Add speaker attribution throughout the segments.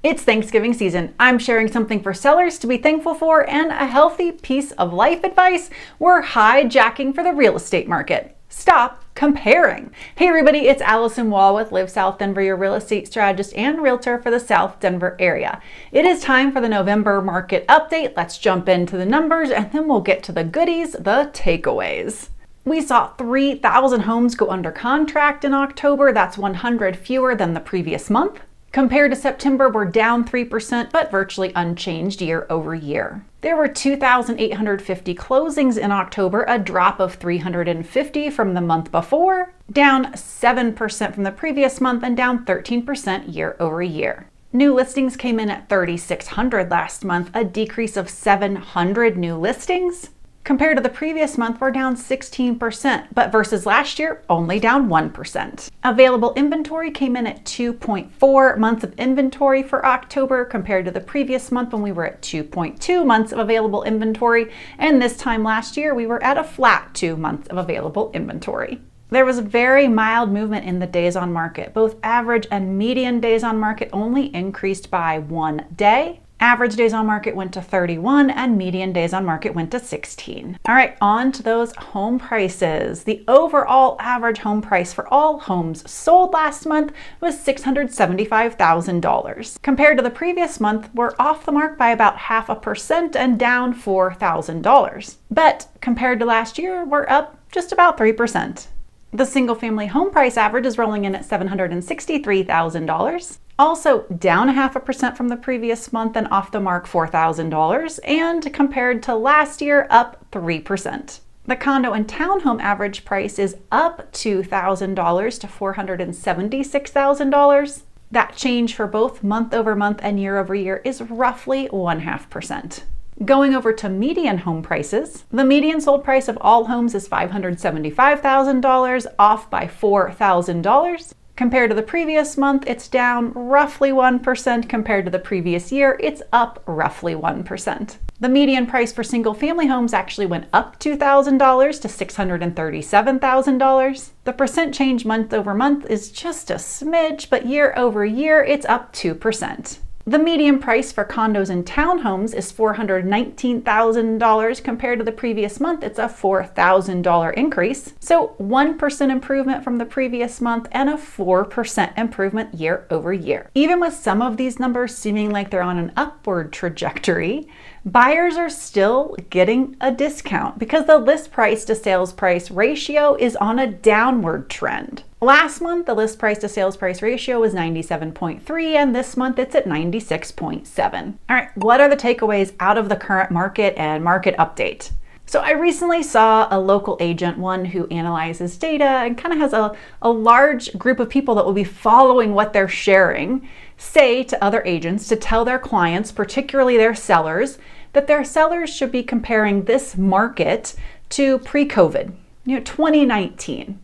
Speaker 1: It's Thanksgiving season. I'm sharing something for sellers to be thankful for and a healthy piece of life advice we're hijacking for the real estate market. Stop comparing. Hey everybody, it's Alyson with Live South Denver, your real estate strategist and realtor for the South Denver area. It is time for the November market update. Let's jump into the numbers and then we'll get to the goodies, the takeaways. We saw 3,000 homes go under contract in October. That's 100 fewer than the previous month. Compared to September, we're down 3%, but virtually unchanged year over year. There were 2,850 closings in October, a drop of 350 from the month before, down 7% from the previous month, and down 13% year over year. New listings came in at 3,600 last month, a decrease of 700 new listings. Compared to the previous month, we're down 16%, but versus last year, only down 1%. Available inventory came in at 2.4 months of inventory for October compared to the previous month when we were at 2.2 months of available inventory, and this time last year, we were at a flat 2 months of available inventory. There was very mild movement in the days on market. Both average and median days on market only increased by 1 day. Average days on market went to 31 and median days on market went to 16. All right, on to those home prices. The overall average home price for all homes sold last month was $675,000. Compared to the previous month, we're off the mark by about 0.5% and down $4,000. But compared to last year, we're up just about 3%. The single family home price average is rolling in at $763,000. Also down 0.5% from the previous month and off the mark $4,000, and compared to last year, up 3%. The condo and townhome average price is up $2,000 to $476,000. That change for both month over month and year over year is roughly 0.5%. Going over to median home prices, the median sold price of all homes is $575,000, off by $4,000. Compared to the previous month, it's down roughly 1%. Compared to the previous year, it's up roughly 1%. The median price for single family homes actually went up $2,000 to $637,000. The percent change month over month is just a smidge, but year over year, it's up 2%. The median price for condos and townhomes is $419,000. Compared to the previous month, it's a $4,000 increase. So 1% improvement from the previous month and a 4% improvement year over year. Even with some of these numbers seeming like they're on an upward trajectory, buyers are still getting a discount because the list price to sales price ratio is on a downward trend. Last month, the list price to sales price ratio was 97.3, and this month it's at 96.7. All right, what are the takeaways out of the current market and market update? So I recently saw a local agent, one who analyzes data and kind of has a large group of people that will be following what they're sharing, say to other agents to tell their clients, particularly their sellers, that their sellers should be comparing this market to pre-COVID, 2019.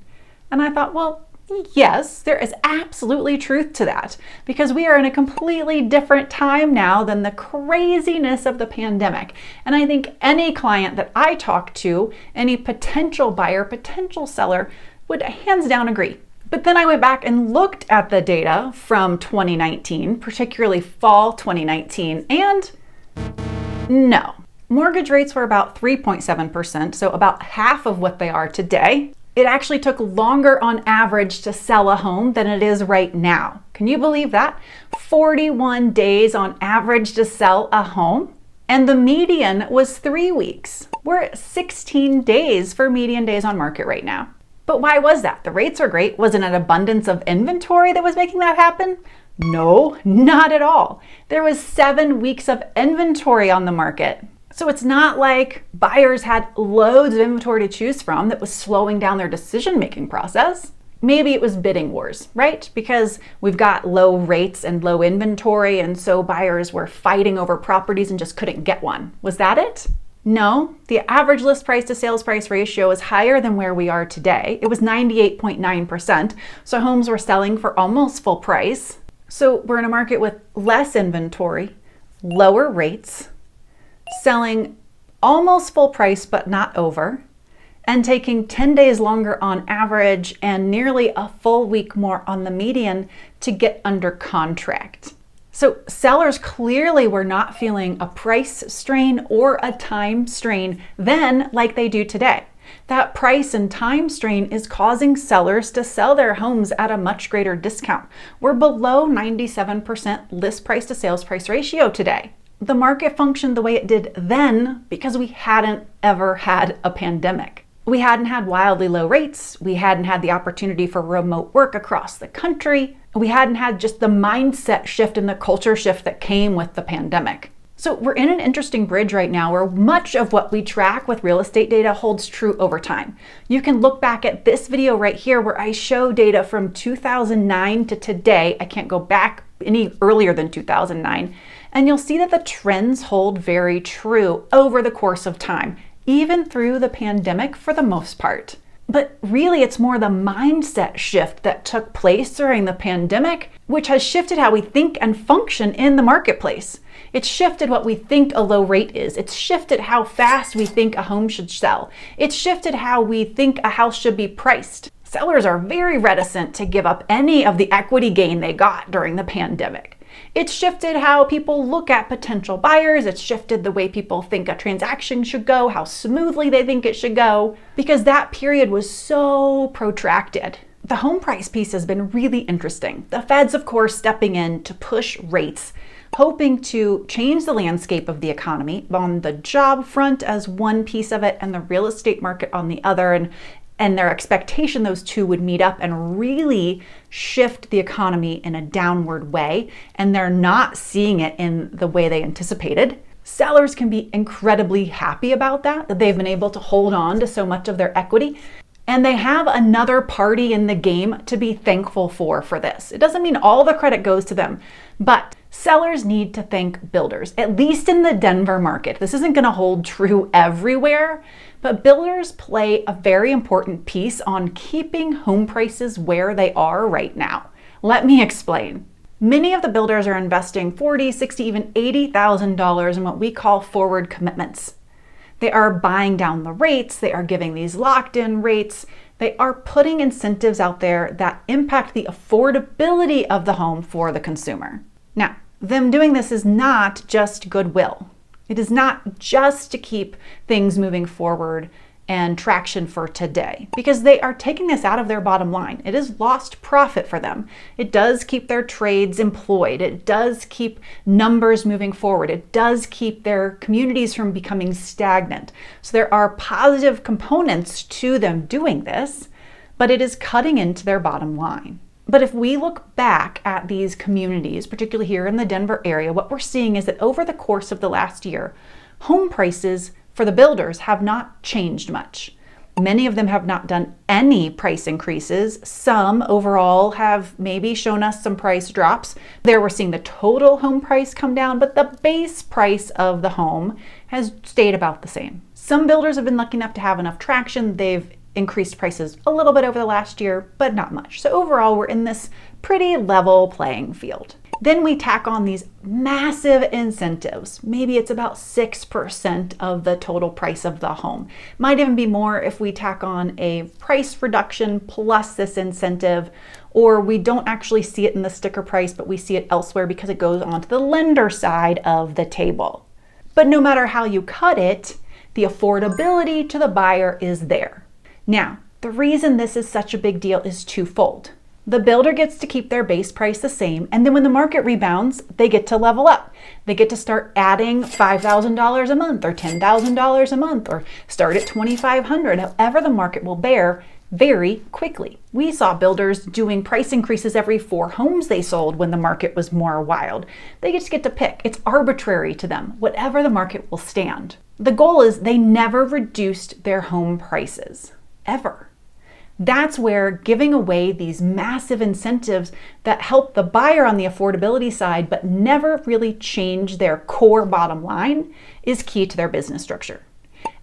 Speaker 1: And I thought, well, yes, there is absolutely truth to that because we are in a completely different time now than the craziness of the pandemic. And I think any client that I talk to, any potential buyer, potential seller would hands down agree. But then I went back and looked at the data from 2019, particularly fall 2019, and no. Mortgage rates were about 3.7%, so about half of what they are today. It actually took longer on average to sell a home than it is right now. Can you believe that? 41 days on average to sell a home. And the median was 3 weeks. We're at 16 days for median days on market right now. But why was that? The rates are great. Was it an abundance of inventory that was making that happen? No, not at all. There was 7 weeks of inventory on the market. So it's not like buyers had loads of inventory to choose from that was slowing down their decision-making process. Maybe it was bidding wars, right? Because we've got low rates and low inventory, and so buyers were fighting over properties and just couldn't get one. Was that it? No, the average list price to sales price ratio is higher than where we are today. It was 98.9%, so homes were selling for almost full price. So we're in a market with less inventory, lower rates, selling almost full price but not over, and taking 10 days longer on average and nearly a full week more on the median to get under contract. So sellers clearly were not feeling a price strain or a time strain then like they do today. That price and time strain is causing sellers to sell their homes at a much greater discount. We're below 97% list price to sales price ratio today. The market functioned the way it did then because we hadn't ever had a pandemic. We hadn't had wildly low rates. We hadn't had the opportunity for remote work across the country. We hadn't had just the mindset shift and the culture shift that came with the pandemic. So we're in an interesting bridge right now where much of what we track with real estate data holds true over time. You can look back at this video right here where I show data from 2009 to today. I can't go back any earlier than 2009. And you'll see that the trends hold very true over the course of time, even through the pandemic for the most part. But really, it's more the mindset shift that took place during the pandemic, which has shifted how we think and function in the marketplace. It's shifted what we think a low rate is. It's shifted how fast we think a home should sell. It's shifted how we think a house should be priced. Sellers are very reticent to give up any of the equity gain they got during the pandemic. It's shifted how people look at potential buyers. It's shifted the way people think a transaction should go, how smoothly they think it should go, because that period was so protracted. The home price piece has been really interesting. The Fed's, of course, stepping in to push rates, hoping to change the landscape of the economy on the job front as one piece of it and the real estate market on the other. And their expectation those two would meet up and really shift the economy in a downward way. And they're not seeing it in the way they anticipated. Sellers can be incredibly happy about that they've been able to hold on to so much of their equity. And they have another party in the game to be thankful for this. It doesn't mean all the credit goes to them, but sellers need to thank builders, at least in the Denver market. This isn't going to hold true everywhere, but builders play a very important piece on keeping home prices where they are right now. Let me explain. Many of the builders are investing $40,000, $60,000, even $80,000 in what we call forward commitments. They are buying down the rates. They are giving these locked-in rates. They are putting incentives out there that impact the affordability of the home for the consumer. Now, them doing this is not just goodwill. It is not just to keep things moving forward and traction for today, because they are taking this out of their bottom line. It is lost profit for them. It does keep their trades employed. It does keep numbers moving forward. It does keep their communities from becoming stagnant. So there are positive components to them doing this, but it is cutting into their bottom line. But if we look back at these communities, particularly here in the Denver area, what we're seeing is that over the course of the last year, home prices for the builders have not changed much. Many of them have not done any price increases. Some overall have maybe shown us some price drops. There we're seeing the total home price come down, but the base price of the home has stayed about the same. Some builders have been lucky enough to have enough traction. They've increased prices a little bit over the last year, but not much. So overall, we're in this pretty level playing field. Then we tack on these massive incentives. Maybe it's about 6% of the total price of the home. Might even be more if we tack on a price reduction plus this incentive, or we don't actually see it in the sticker price, but we see it elsewhere because it goes onto the lender side of the table. But no matter how you cut it, the affordability to the buyer is there. Now, the reason this is such a big deal is twofold. The builder gets to keep their base price the same, and then when the market rebounds, they get to level up. They get to start adding $5,000 a month or $10,000 a month, or start at $2,500, however the market will bear, very quickly. We saw builders doing price increases every 4 homes they sold when the market was more wild. They just get to pick. It's arbitrary to them, whatever the market will stand. The goal is they never reduced their home prices, ever. That's where giving away these massive incentives that help the buyer on the affordability side but never really change their core bottom line is key to their business structure.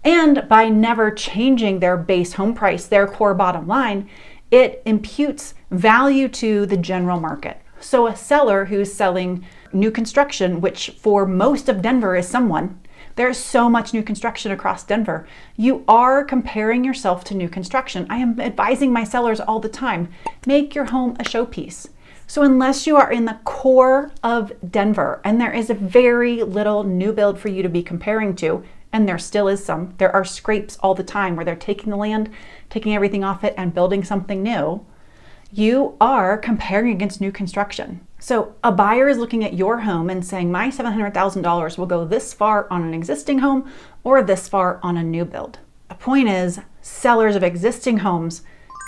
Speaker 1: And by never changing their base home price, their core bottom line, it imputes value to the general market. So a seller who's selling new construction, which for most of Denver is someone, there's so much new construction across Denver. You are comparing yourself to new construction. I am advising my sellers all the time, make your home a showpiece. So unless you are in the core of Denver and there is a very little new build for you to be comparing to, and there still is some, there are scrapes all the time where they're taking the land, taking everything off it and building something new, you are comparing against new construction. So a buyer is looking at your home and saying, my $700,000 will go this far on an existing home or this far on a new build. The point is, sellers of existing homes,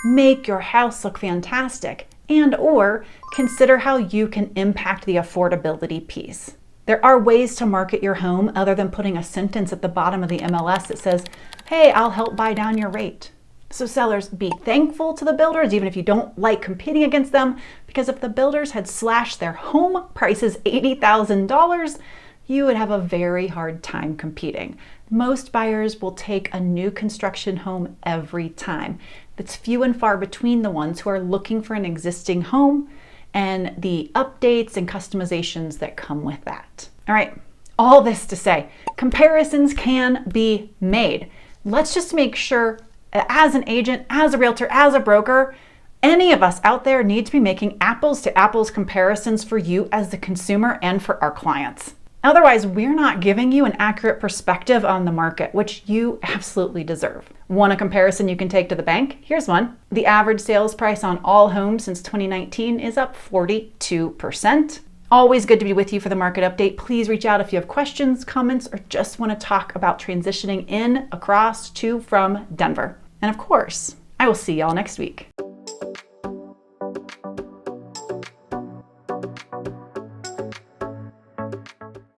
Speaker 1: make your house look fantastic and or consider how you can impact the affordability piece. There are ways to market your home other than putting a sentence at the bottom of the MLS that says, hey, I'll help buy down your rate. So sellers, be thankful to the builders, even if you don't like competing against them, because if the builders had slashed their home prices $80,000, you would have a very hard time competing. Most buyers will take a new construction home every time. It's few and far between the ones who are looking for an existing home and the updates and customizations that come with that. All right, all this to say, comparisons can be made. Let's just make sure as an agent, as a realtor, as a broker, any of us out there need to be making apples to apples comparisons for you as the consumer and for our clients. Otherwise, we're not giving you an accurate perspective on the market, which you absolutely deserve. Want a comparison you can take to the bank? Here's one. The average sales price on all homes since 2019 is up 42%. Always good to be with you for the market update. Please reach out if you have questions, comments, or just want to talk about transitioning in, across, to, from Denver. And of course, I will see y'all next week.